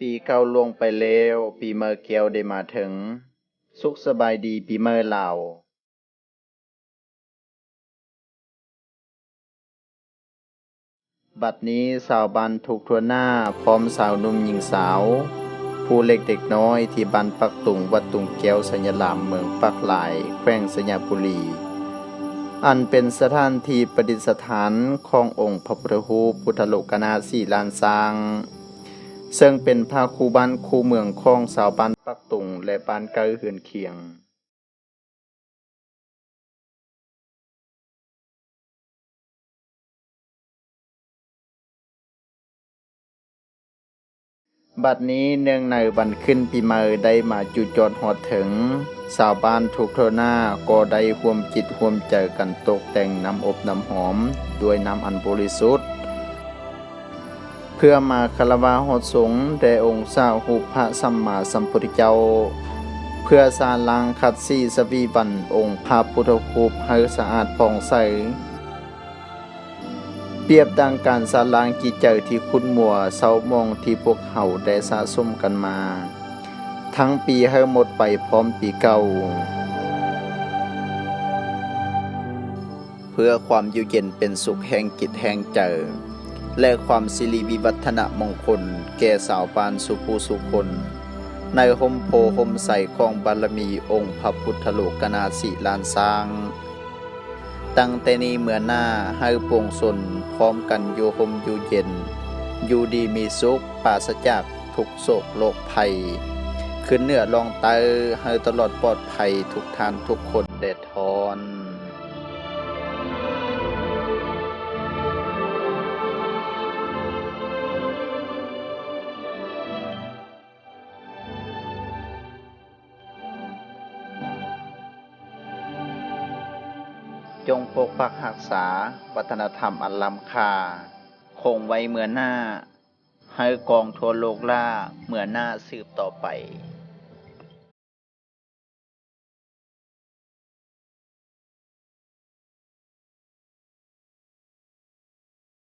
ปีเก่าล่วงไปแล้วปีเมื่อเกียวได้มาถึงสุขสบายดีปีเมื่อลาวบัดนี้สาวบ้านทุกทั่วหน้าพร้อมสาวหนุ่มหญิงสาวผู้เล็กเด็กน้อยที่บ้านปักตุงวัดตุงแก้วสัญลามเมืองปักหลายแขวงสยามบุรีอันเป็นสถานที่ประดิษฐานขององค์พระพุทธรูปพุทธโลกนาถ4 ล้านสร้างซึ่งเป็นพระคูบ้านคูเมืองของชาวบ้านปักตุงและบ้านใกล้เฮือนเคียงบัดนี้เนื่องในวันขึ้นปีใหม่ได้มาจุดจอดฮอดถึงชาวบ้านทุกทั่วหน้าก็ได้ร่วมจิตร่วมใจกันตกแต่งน้ำอบน้ำหอมด้วยน้ำอันบริสุทธิ์เพื่อมาคารวะฮอดสงฆ์แด่องค์สาวรูปพระสัมมาสัมพุทธเจ้าเพื่อสร้างลังคัดสีสวีบันองค์พระพุทธรูปให้สะอาดผ่องใสเปรียบดังการสร้างล้างจิตใจที่ขุ่นมัวเศร้ามองที่พวกเขาได้สะสมกันมาทั้งปีให้หมดไปพร้อมปีเก่าเพื่อความอยู่เย็นเป็นสุขแห่งจิตแห่งใจและความสิริวิวัฒนมงคลแก่สาวบ้านสุภูสุคนในห่มโพห่มใสของบารมีองค์พระพุทธโลกนาถ4 ล้านสร้างตั้งแต่นี้เมื่อหน้าให้ปวงชนพร้อมกันอยู่ห่มอยู่เย็นอยู่ดีมีสุขปราศจากทุกโศกโรคภัยขึ้นเหนือลองไตให้ตลอดปลอดภัยทุกท่านทุกคนเดชทอนจงปกปักรักษาวัฒนธรรมอันล้ำค่าคงไว้เมื่อหน้าให้กองทั่วโลกล่าเมื่อหน้าสืบต่อไป